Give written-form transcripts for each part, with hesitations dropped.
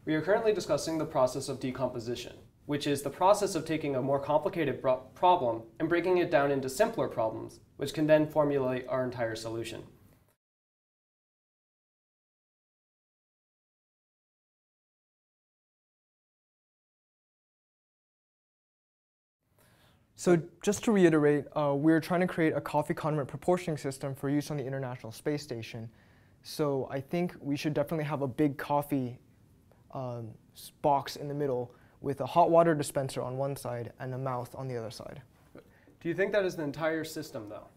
We are currently discussing the process of decomposition, which is the process of taking a more complicated problem and breaking it down into simpler problems, which can then formulate our entire solution. So just to reiterate, we're trying to create a coffee condiment proportioning system for use on the International Space Station. So I think we should definitely have a big coffee box in the middle with a hot water dispenser on one side and a mouth on the other side. Do you think that is the entire system, though?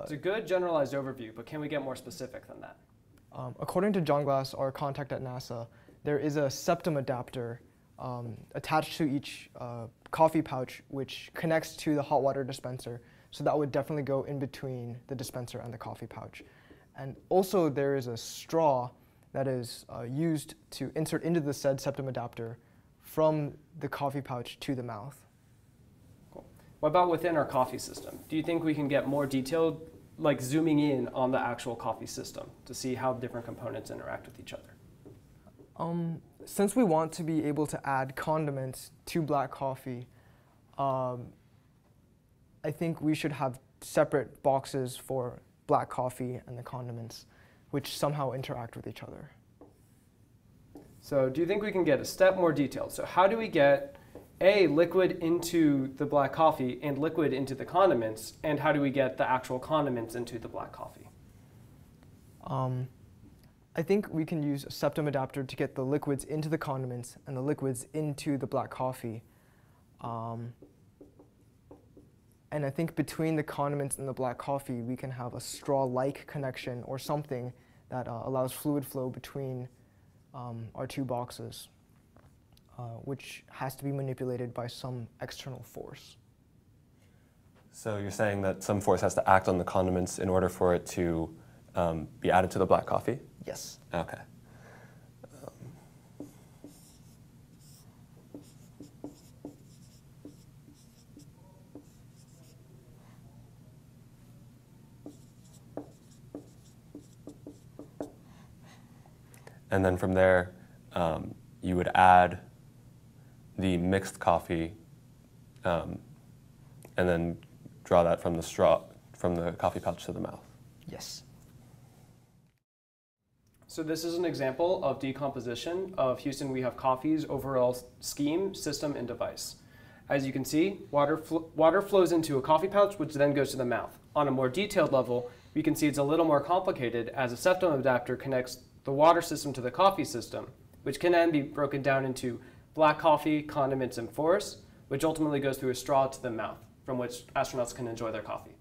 It's a good generalized overview, but can we get more specific than that? According to John Glass, our contact at NASA, there is a septum adapter attached to each coffee pouch, which connects to the hot water dispenser. So that would definitely go in between the dispenser and the coffee pouch. And also there is a straw that is used to insert into the said septum adapter from the coffee pouch to the mouth. Cool. What about within our coffee system? Do you think we can get more detailed, like zooming in on the actual coffee system to see how different components interact with each other? Since we want to be able to add condiments to black coffee, I think we should have separate boxes for black coffee and the condiments, which somehow interact with each other. So do you think we can get a step more detailed? So how do we get liquid into the black coffee and liquid into the condiments, and how do we get the actual condiments into the black coffee? I think we can use a septum adapter to get the liquids into the condiments and the liquids into the black coffee. And I think between the condiments and the black coffee, we can have a straw-like connection or something that allows fluid flow between our two boxes, which has to be manipulated by some external force. So you're saying that some force has to act on the condiments in order for it to be added to the black coffee? Yes. Okay. And then from there, you would add the mixed coffee and then draw that from the straw, from the coffee pouch to the mouth. Yes. So this is an example of decomposition of Houston We Have Coffee's overall scheme, system, and device. As you can see, water flows into a coffee pouch, which then goes to the mouth. On a more detailed level, we can see it's a little more complicated as a septum adapter connects the water system to the coffee system, which can then be broken down into black coffee, condiments, and force, which ultimately goes through a straw to the mouth, from which astronauts can enjoy their coffee.